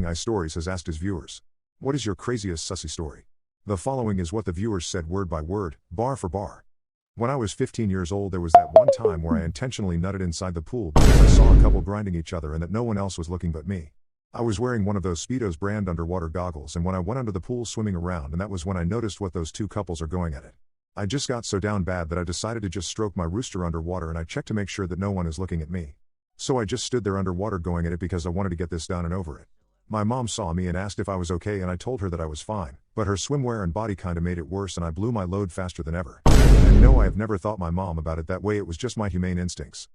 Unhinged Stories has asked his viewers, what is your craziest sussy story? The following is what the viewers said word by word, bar for bar. When I was 15 years old, there was that one time where I intentionally nutted inside the pool because I saw a couple grinding each other and that no one else was looking but me. I was wearing one of those Speedos brand underwater goggles, and when I went under the pool swimming around, and that was when I noticed what those two couples are going at it. I just got so down bad that I decided to just stroke my rooster underwater, and I checked to make sure that no one is looking at me. So I just stood there underwater going at it because I wanted to get this done and over it. My mom saw me and asked if I was okay, and I told her that I was fine, but her swimwear and body kinda made it worse, and I blew my load faster than ever. And no, I have never thought my mom about it that way, it was just my humane instincts.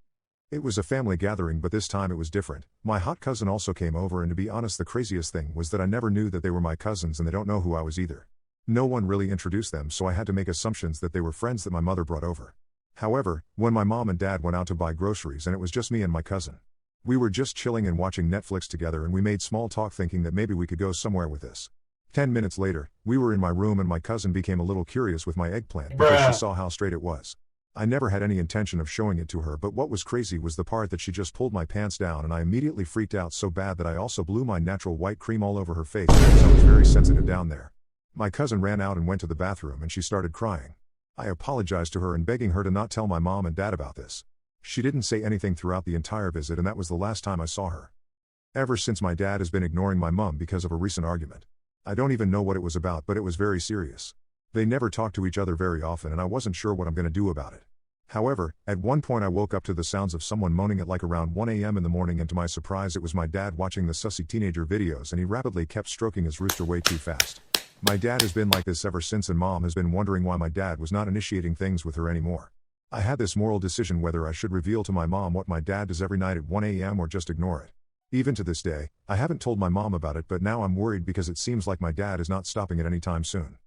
It was a family gathering, but this time it was different. My hot cousin also came over, and to be honest, the craziest thing was that I never knew that they were my cousins, and they don't know who I was either. No one really introduced them, so I had to make assumptions that they were friends that my mother brought over. However, when my mom and dad went out to buy groceries and it was just me and my cousin, we were just chilling and watching Netflix together, and we made small talk thinking that maybe we could go somewhere with this. 10 minutes later, we were in my room and my cousin became a little curious with my eggplant because she saw how straight it was. I never had any intention of showing it to her, but what was crazy was the part that she just pulled my pants down, and I immediately freaked out so bad that I also blew my natural white cream all over her face because I was very sensitive down there. My cousin ran out and went to the bathroom, and she started crying. I apologized to her and begging her to not tell my mom and dad about this. She didn't say anything throughout the entire visit, and that was the last time I saw her. Ever since, my dad has been ignoring my mom because of a recent argument. I don't even know what it was about, but it was very serious. They never talked to each other very often, and I wasn't sure what I'm gonna do about it. However, at one point I woke up to the sounds of someone moaning at like around 1 a.m. in the morning, and to my surprise it was my dad watching the sussy teenager videos, and he rapidly kept stroking his rooster way too fast. My dad has been like this ever since, and mom has been wondering why my dad was not initiating things with her anymore. I had this moral decision whether I should reveal to my mom what my dad does every night at 1 a.m. or just ignore it. Even to this day, I haven't told my mom about it, but now I'm worried because it seems like my dad is not stopping it anytime soon.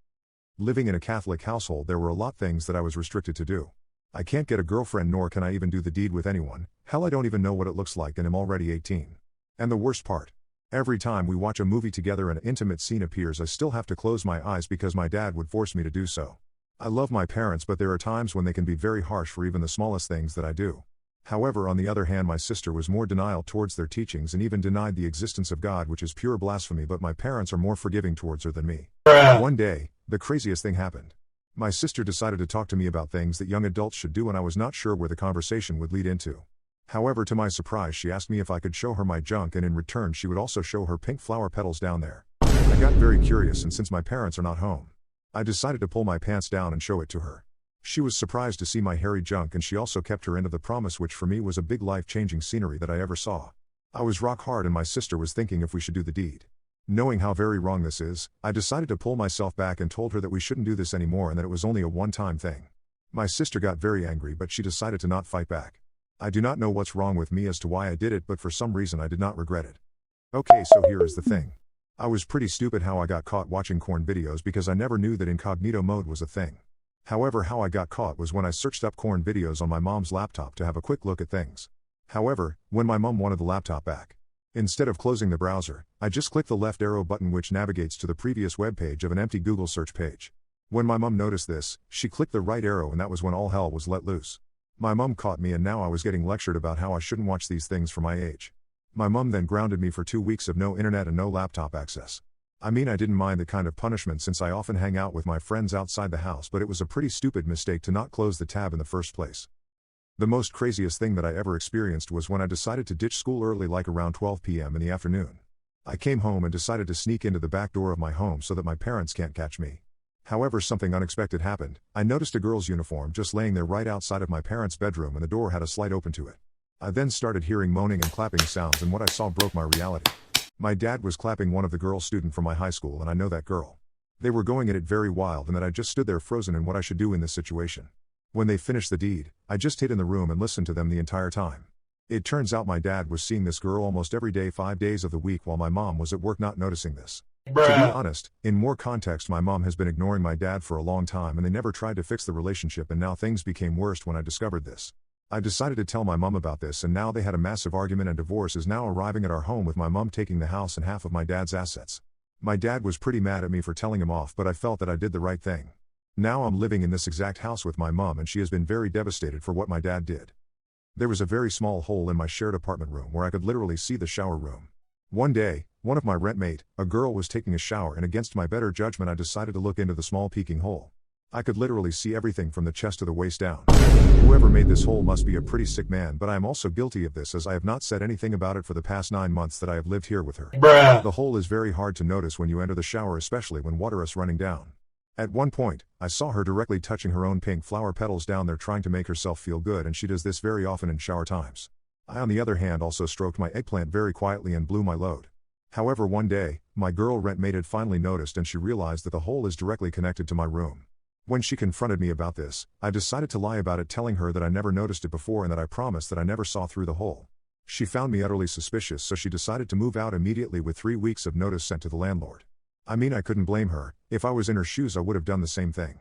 Living in a Catholic household, there were a lot things that I was restricted to do. I can't get a girlfriend, nor can I even do the deed with anyone. Hell, I don't even know what it looks like, and I'm already 18. And the worst part, every time we watch a movie together and an intimate scene appears, I still have to close my eyes because my dad would force me to do so. I love my parents, but there are times when they can be very harsh for even the smallest things that I do. However, on the other hand, my sister was more denial towards their teachings and even denied the existence of God, which is pure blasphemy, but my parents are more forgiving towards her than me. One day, the craziest thing happened. My sister decided to talk to me about things that young adults should do, and I was not sure where the conversation would lead into. However, to my surprise, she asked me if I could show her my junk, and in return she would also show her pink flower petals down there. I got very curious, and since my parents are not home, I decided to pull my pants down and show it to her. She was surprised to see my hairy junk, and she also kept her end of the promise, which for me was a big life-changing scenery that I ever saw. I was rock hard, and my sister was thinking if we should do the deed. Knowing how very wrong this is, I decided to pull myself back and told her that we shouldn't do this anymore and that it was only a one-time thing. My sister got very angry, but she decided to not fight back. I do not know what's wrong with me as to why I did it, but for some reason I did not regret it. Okay, so here is the thing. I was pretty stupid how I got caught watching corn videos because I never knew that incognito mode was a thing. However, how I got caught was when I searched up corn videos on my mom's laptop to have a quick look at things. However, when my mom wanted the laptop back, instead of closing the browser, I just clicked the left arrow button, which navigates to the previous web page of an empty Google search page. When my mom noticed this, she clicked the right arrow, and that was when all hell was let loose. My mom caught me, and now I was getting lectured about how I shouldn't watch these things for my age. My mom then grounded me for 2 weeks of no internet and no laptop access. I mean, I didn't mind the kind of punishment since I often hang out with my friends outside the house, but it was a pretty stupid mistake to not close the tab in the first place. The most craziest thing that I ever experienced was when I decided to ditch school early, like around 12 p.m. in the afternoon. I came home and decided to sneak into the back door of my home so that my parents can't catch me. However, something unexpected happened. I noticed a girl's uniform just laying there right outside of my parents' bedroom, and the door had a slight open to it. I then started hearing moaning and clapping sounds, and what I saw broke my reality. My dad was clapping one of the girl student from my high school, and I know that girl. They were going at it very wild, and that I just stood there frozen in what I should do in this situation. When they finished the deed, I just hid in the room and listened to them the entire time. It turns out my dad was seeing this girl almost every day, 5 days of the week, while my mom was at work not noticing this. To be honest, in more context, my mom has been ignoring my dad for a long time, and they never tried to fix the relationship, and now things became worse when I discovered this. I decided to tell my mom about this, and now they had a massive argument, and divorce is now arriving at our home, with my mom taking the house and half of my dad's assets. My dad was pretty mad at me for telling him off, but I felt that I did the right thing. Now I'm living in this exact house with my mom, and she has been very devastated for what my dad did. There was a very small hole in my shared apartment room where I could literally see the shower room. One day, one of my rentmate, a girl, was taking a shower, and against my better judgment I decided to look into the small peeking hole. I could literally see everything from the chest to the waist down. Whoever made this hole must be a pretty sick man, but I am also guilty of this, as I have not said anything about it for the past 9 months that I have lived here with her. Bruh. The hole is very hard to notice when you enter the shower, especially when water is running down. At one point, I saw her directly touching her own pink flower petals down there, trying to make herself feel good, and she does this very often in shower times. I, on the other hand, also stroked my eggplant very quietly and blew my load. However, one day, my girl rentmate had finally noticed, and she realized that the hole is directly connected to my room. When she confronted me about this, I decided to lie about it, telling her that I never noticed it before and that I promised that I never saw through the hole. She found me utterly suspicious, so she decided to move out immediately with 3 weeks of notice sent to the landlord. I mean, I couldn't blame her. If I was in her shoes, I would have done the same thing.